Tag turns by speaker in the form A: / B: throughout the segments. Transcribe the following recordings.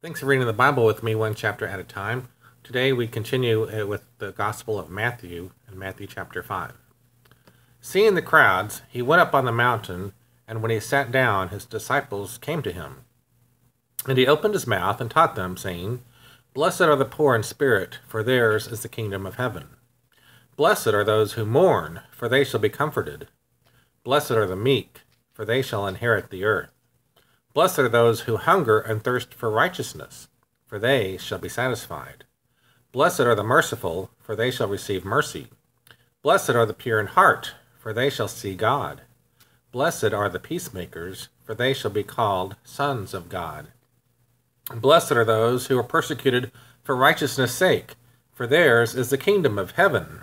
A: Thanks for reading the Bible with me one chapter at a time. Today we continue with the Gospel of Matthew in Matthew chapter 5. Seeing the crowds, he went up on the mountain, and when he sat down, his disciples came to him. And he opened his mouth and taught them, saying, Blessed are the poor in spirit, for theirs is the kingdom of heaven. Blessed are those who mourn, for they shall be comforted. Blessed are the meek, for they shall inherit the earth. Blessed are those who hunger and thirst for righteousness, for they shall be satisfied. Blessed are the merciful, for they shall receive mercy. Blessed are the pure in heart, for they shall see God. Blessed are the peacemakers, for they shall be called sons of God. Blessed are those who are persecuted for righteousness' sake, for theirs is the kingdom of heaven.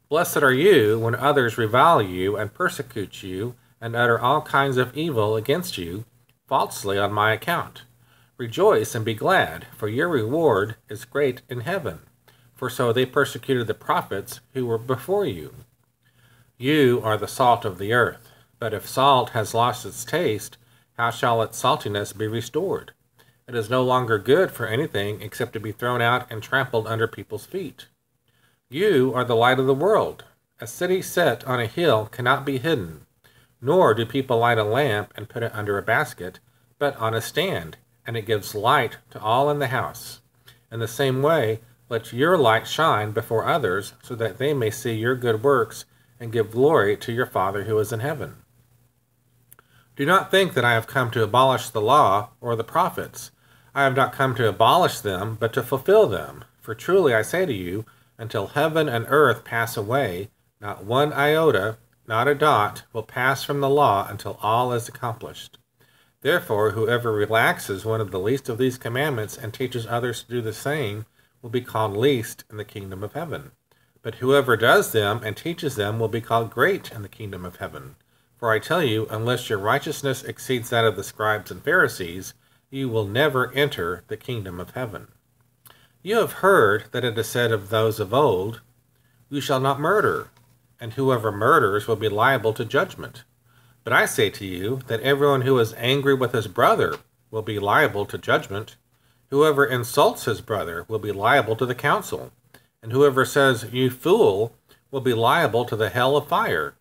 A: Blessed are you when others revile you and persecute you, and utter all kinds of evil against you, falsely on my account. Rejoice and be glad, for your reward is great in heaven. For so they persecuted the prophets who were before you. You are the salt of the earth, but if salt has lost its taste, how shall its saltiness be restored? It is no longer good for anything except to be thrown out and trampled under people's feet. You are the light of the world. A city set on a hill cannot be hidden. Nor do people light a lamp and put it under a basket, but on a stand, and it gives light to all in the house. In the same way, let your light shine before others, so that they may see your good works and give glory to your Father who is in heaven. Do not think that I have come to abolish the law or the prophets. I have not come to abolish them, but to fulfill them. For truly I say to you, until heaven and earth pass away, not one iota, not a dot, will pass from the law until all is accomplished. Therefore, whoever relaxes one of the least of these commandments and teaches others to do the same will be called least in the kingdom of heaven. But whoever does them and teaches them will be called great in the kingdom of heaven. For I tell you, unless your righteousness exceeds that of the scribes and Pharisees, you will never enter the kingdom of heaven. You have heard that it is said of those of old, You shall not murder, and whoever murders will be liable to judgment. But I say to you that everyone who is angry with his brother will be liable to judgment. Whoever insults his brother will be liable to the council, and whoever says, You fool, will be liable to the hell of fire.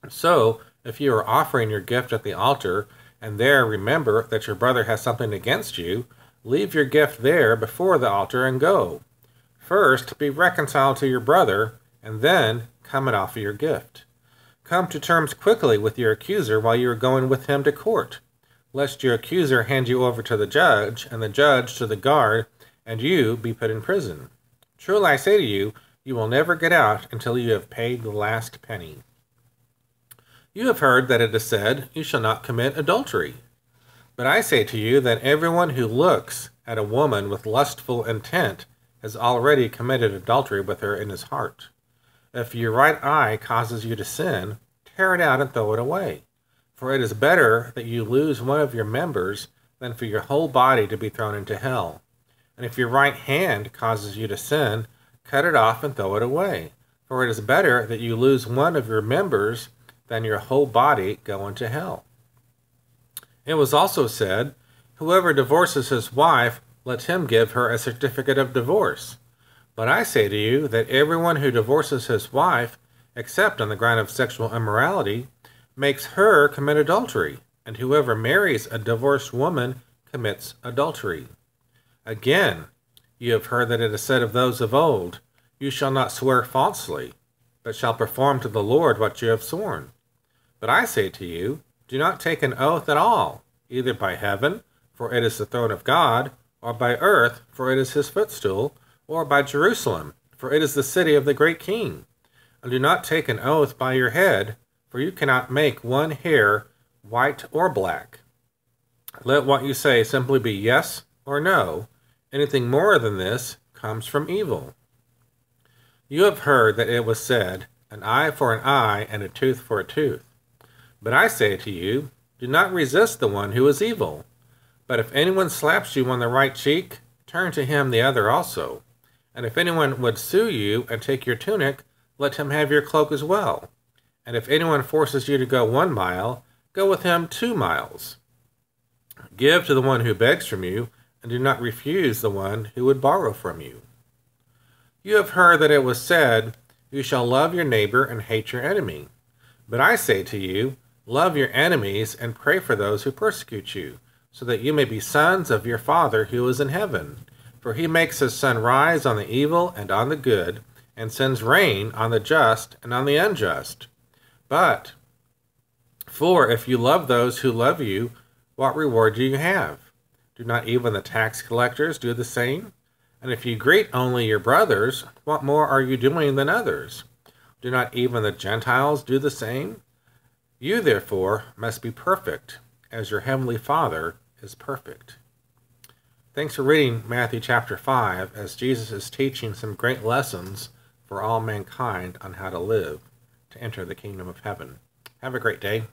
A: So, if you are offering your gift at the altar, and there remember that your brother has something against you, leave your gift there before the altar and go. First, be reconciled to your brother, and then come and offer your gift. Come to terms quickly with your accuser while you are going with him to court, lest your accuser hand you over to the judge, and the judge to the guard, and you be put in prison. Truly I say to you, you will never get out until you have paid the last penny. You have heard that it is said, You shall not commit adultery. But I say to you that everyone who looks at a woman with lustful intent has already committed adultery with her in his heart. If your right eye causes you to sin, tear it out and throw it away. For it is better that you lose one of your members than for your whole body to be thrown into hell. And if your right hand causes you to sin, cut it off and throw it away. For it is better that you lose one of your members than your whole body go into hell. It was also said, Whoever divorces his wife, let him give her a certificate of divorce. But I say to you that everyone who divorces his wife, except on the ground of sexual immorality, makes her commit adultery, and whoever marries a divorced woman commits adultery. Again, you have heard that it is said of those of old, You shall not swear falsely, but shall perform to the Lord what you have sworn. But I say to you, do not take an oath at all, either by heaven, for it is the throne of God, or by earth, for it is his footstool, or by Jerusalem, for it is the city of the great king. And do not take an oath by your head, for you cannot make one hair white or black. Let what you say simply be yes or no. Anything more than this comes from evil. You have heard that it was said, An eye for an eye and a tooth for a tooth. But I say to you, do not resist the one who is evil. But if anyone slaps you on the right cheek, turn to him the other also. And if anyone would sue you and take your tunic, let him have your cloak as well. And if anyone forces you to go 1 mile, go with him 2 miles. Give to the one who begs from you, and do not refuse the one who would borrow from you. You have heard that it was said, 'You shall love your neighbor and hate your enemy.' But I say to you, love your enemies and pray for those who persecute you, so that you may be sons of your Father who is in heaven. For he makes his sun rise on the evil and on the good, and sends rain on the just and on the unjust. For if you love those who love you, what reward do you have? Do not even the tax collectors do the same? And if you greet only your brothers, what more are you doing than others? Do not even the Gentiles do the same? You, therefore, must be perfect, as your heavenly Father is perfect." Thanks for reading Matthew chapter 5, as Jesus is teaching some great lessons for all mankind on how to live to enter the kingdom of heaven. Have a great day.